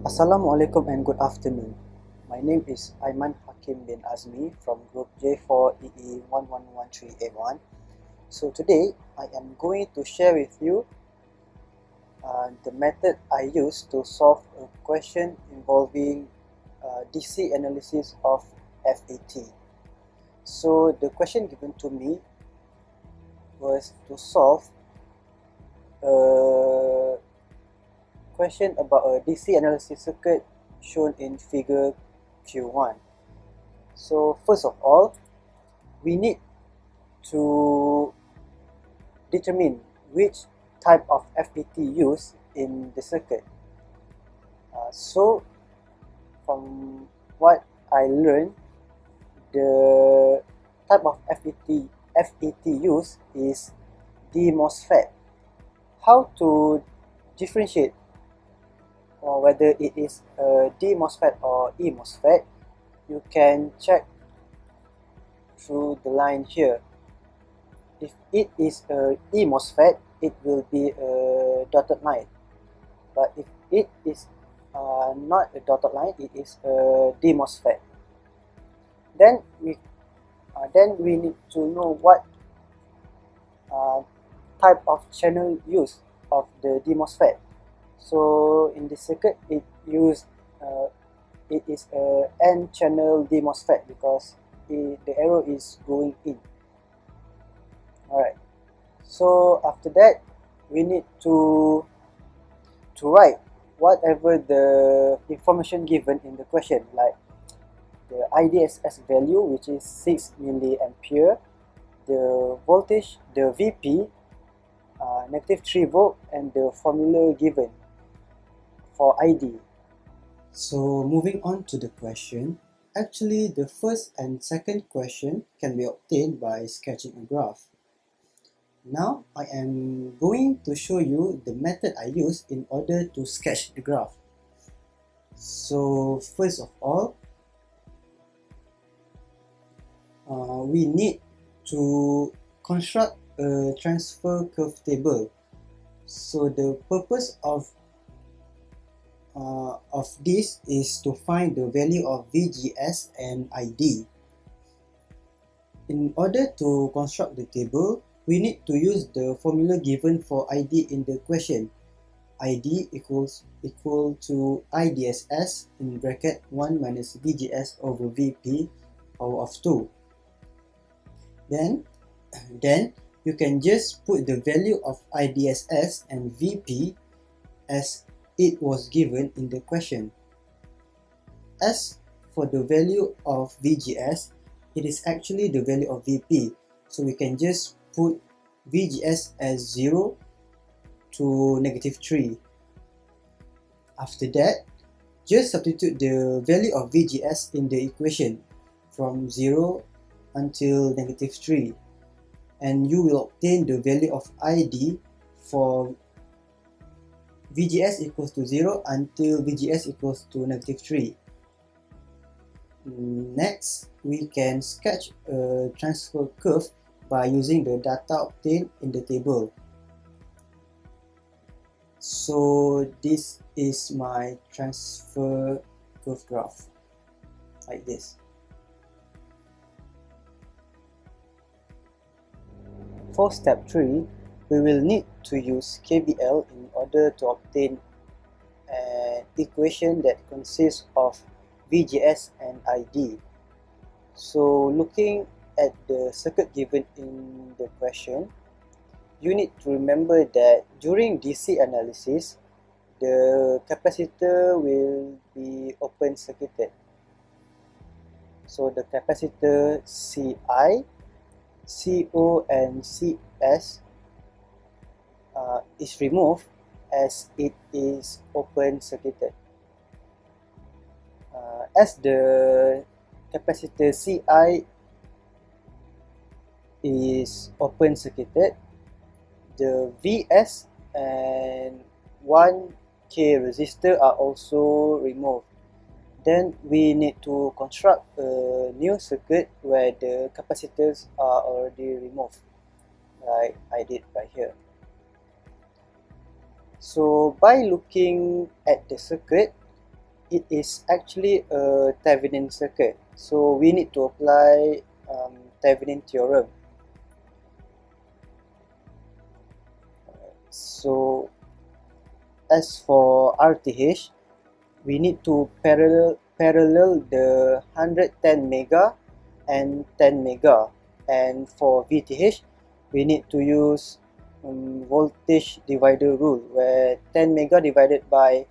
Assalamualaikum and good afternoon. My name is Aiman Hakim bin Azmi from Group J4EE111381. So today I am going to share with you the method I use to solve a question involving DC analysis of FAT. So the question given to me was to solve a question about a DC analysis circuit shown in figure Q1. So first of all, we need to determine which type of FET used in the circuit. So from what I learned, the type of FET used is D-MOSFET. How to differentiate whether it is a D-MOSFET or E-MOSFET, you can check through the line here. If it is a E-MOSFET, it will be a dotted line. But if it is not a dotted line, it is a D-MOSFET. Then we need to know what type of channel use of the D-MOSFET. So in this circuit, it is a N-channel D-MOSFET because the arrow is going in. Alright, so after that, we need to write whatever the information given in the question, like the IDSS value, which is 6 milliampere, the voltage, the VP, negative 3 volt, and the formula given for ID. So moving on to the question, actually the first and second question can be obtained by sketching a graph. Now I am going to show you the method I use in order to sketch the graph. So first of all, we need to construct a transfer curve table. So the purpose of this is to find the value of VGS and ID. In order to construct the table, we need to use the formula given for ID in the question. ID equal to IDSS in bracket 1 minus VGS over VP power of 2. Then you can just put the value of IDSS and VP as it was given in the question. As for the value of VGS, it is actually the value of VP, so we can just put VGS as 0 to negative 3. After that, just substitute the value of VGS in the equation from 0 until negative 3, and you will obtain the value of ID for VGS equals to 0 until VGS equals to negative 3. Next, we can sketch a transfer curve by using the data obtained in the table. So this is my transfer curve graph, like this. For step 3, we will need to use KVL in order to obtain an equation that consists of VGS and ID. So looking at the circuit given in the question, you need to remember that during DC analysis, the capacitor will be open circuited. So the capacitor CI, CO and CS is removed as it is open circuited. As the capacitor CI is open circuited, the VS and 1K resistor are also removed. Then we need to construct a new circuit where the capacitors are already removed, like I did right here. So by looking at the circuit, it is actually a Thevenin circuit, so we need to apply Thevenin theorem. So as for RTH, we need to parallel the 110 mega and 10 mega, and for VTH we need to use voltage divider rule, where 10 mega divided by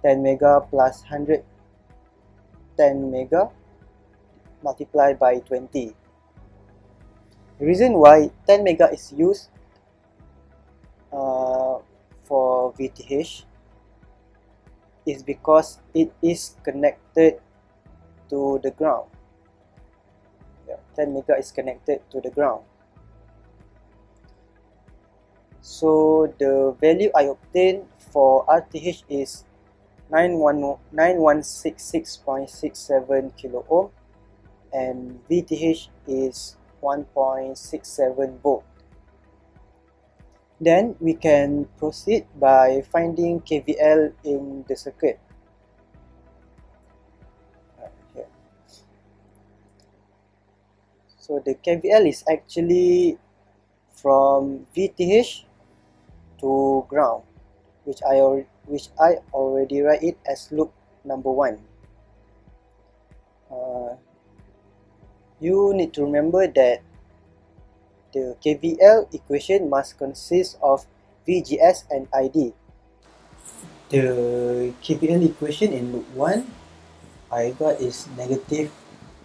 10 mega plus 110 mega multiplied by 20. The reason why 10 mega is used for VTH is because it is connected to the ground. 10 mega is connected to the ground. So the value I obtained for RTH is 9166.67 kilo ohm, and VTH is 1.67 volt. Then we can proceed by finding KVL in the circuit. Here. So the KVL is actually from VTH to ground, which I already write it as loop number 1. You need to remember that the KVL equation must consist of VGS and ID. The KVL equation in loop 1 I got is negative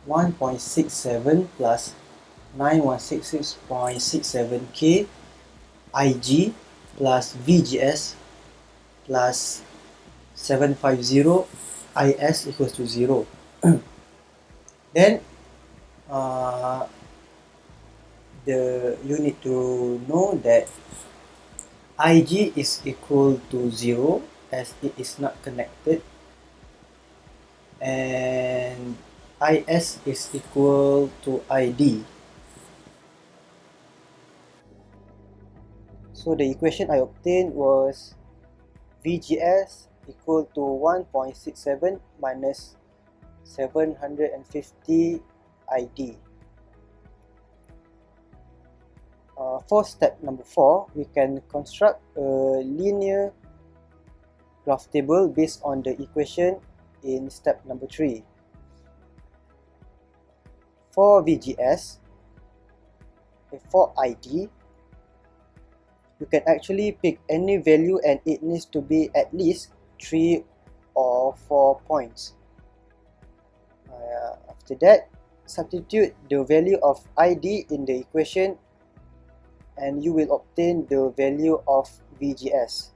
1.67 plus 9166.67K IG plus VGS plus 750 IS equals to 0. Then you need to know that IG is equal to 0 as it is not connected, and IS is equal to ID. So the equation I obtained was VGS equal to 1.67 minus 750 ID. For step number 4, we can construct a linear graph table based on the equation in step number 3. For VGS, for ID, you can actually pick any value and it needs to be at least 3 or 4 points. After that, substitute the value of ID in the equation and you will obtain the value of VGS.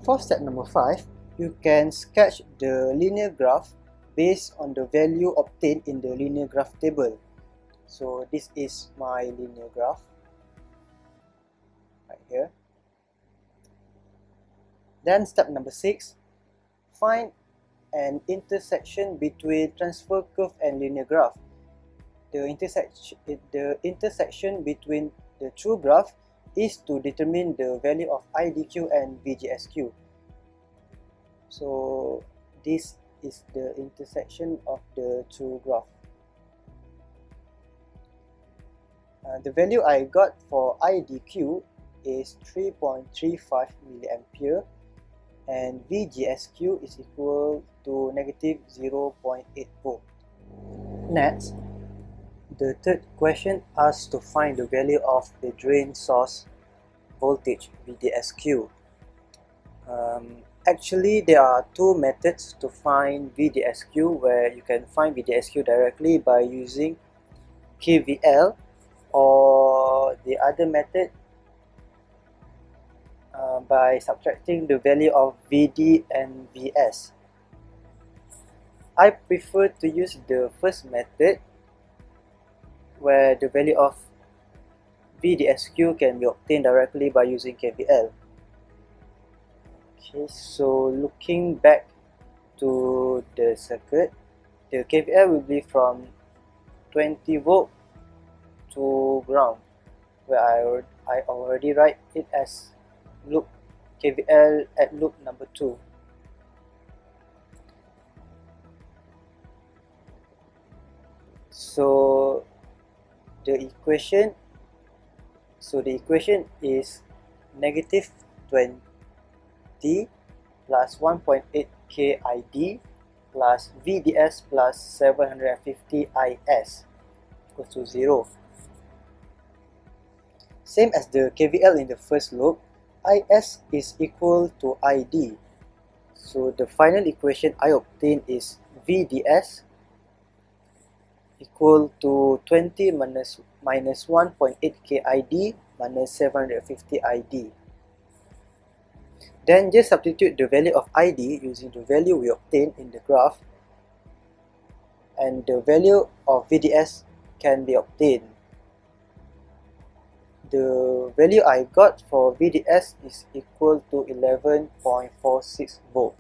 For step number 5, you can sketch the linear graph based on the value obtained in the linear graph table. So this is my linear graph right here. Then step number 6, find an intersection between transfer curve and linear graph. The intersection between the two graph is to determine the value of IDQ and VGSQ. So this is the intersection of the two graphs. The value I got for IDQ is 3.35 milliampere and VGSQ is equal to negative 0.8 volt. Next, the third question asks to find the value of the drain source voltage, VDSQ. Actually, there are two methods to find VDSQ, where you can find VDSQ directly by using KVL, or the other method by subtracting the value of VD and VS. I prefer to use the first method, where the value of VDSQ can be obtained directly by using KVL. Okay, so looking back to the circuit, the KVL will be from 20 volt to ground, where I already write it as loop KVL at loop number 2. So the equation is negative 20 plus 1.8 KID plus VDS plus 750 IS equals to 0. Same as the KVL in the first loop, IS is equal to ID. So the final equation I obtained is VDS equal to 20 minus 1.8 KID minus 750 ID. Then just substitute the value of ID using the value we obtained in the graph, and the value of VDS can be obtained. The value I got for VDS is equal to 11.46 volt.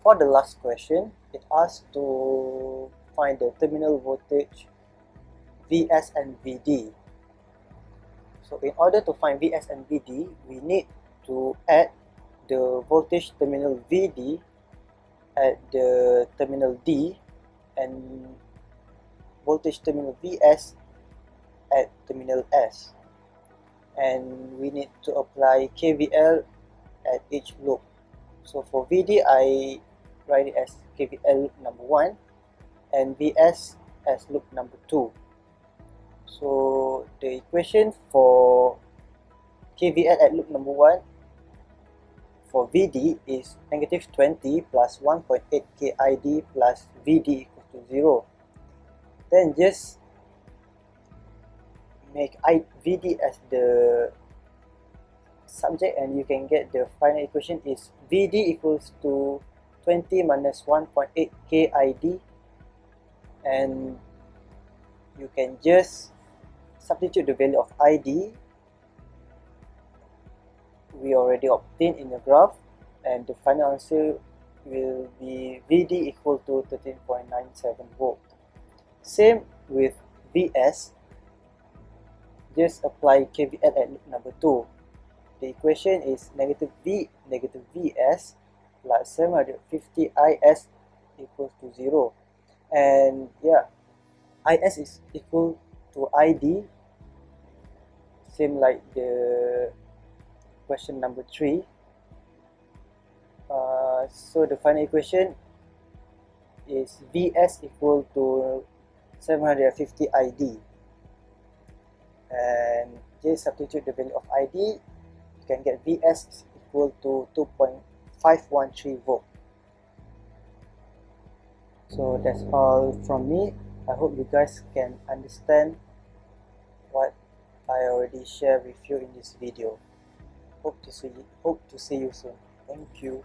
For the last question, it asks to find the terminal voltage Vs and Vd. So in order to find Vs and Vd, we need to add the voltage terminal Vd at the terminal D and voltage terminal Vs at terminal S. And we need to apply KVL at each loop. So for Vd, I write it as KVL loop number 1 and Vs as loop number 2. So the equation for KVL at loop number 1 for Vd is negative 20 plus 1.8 KID plus Vd equals to 0. Then just make Vd as the subject and you can get the final equation is Vd equals to 20 minus 1.8 KID, and you can just substitute the value of ID we already obtained in the graph, and the final answer will be Vd equal to 13.97 volt. Same with Vs, just apply KVL at loop number 2. The equation is negative Vs plus 750 Is equals to 0. And yeah, Is is equal to ID, same like the question number 3. So the final equation is Vs equal to 750 ID, and just substitute the value of ID, you can get Vs is equal to 2.513 volt. So that's all from me. I hope you guys can understand what I already shared with you in this video. Hope to see you soon. Thank you.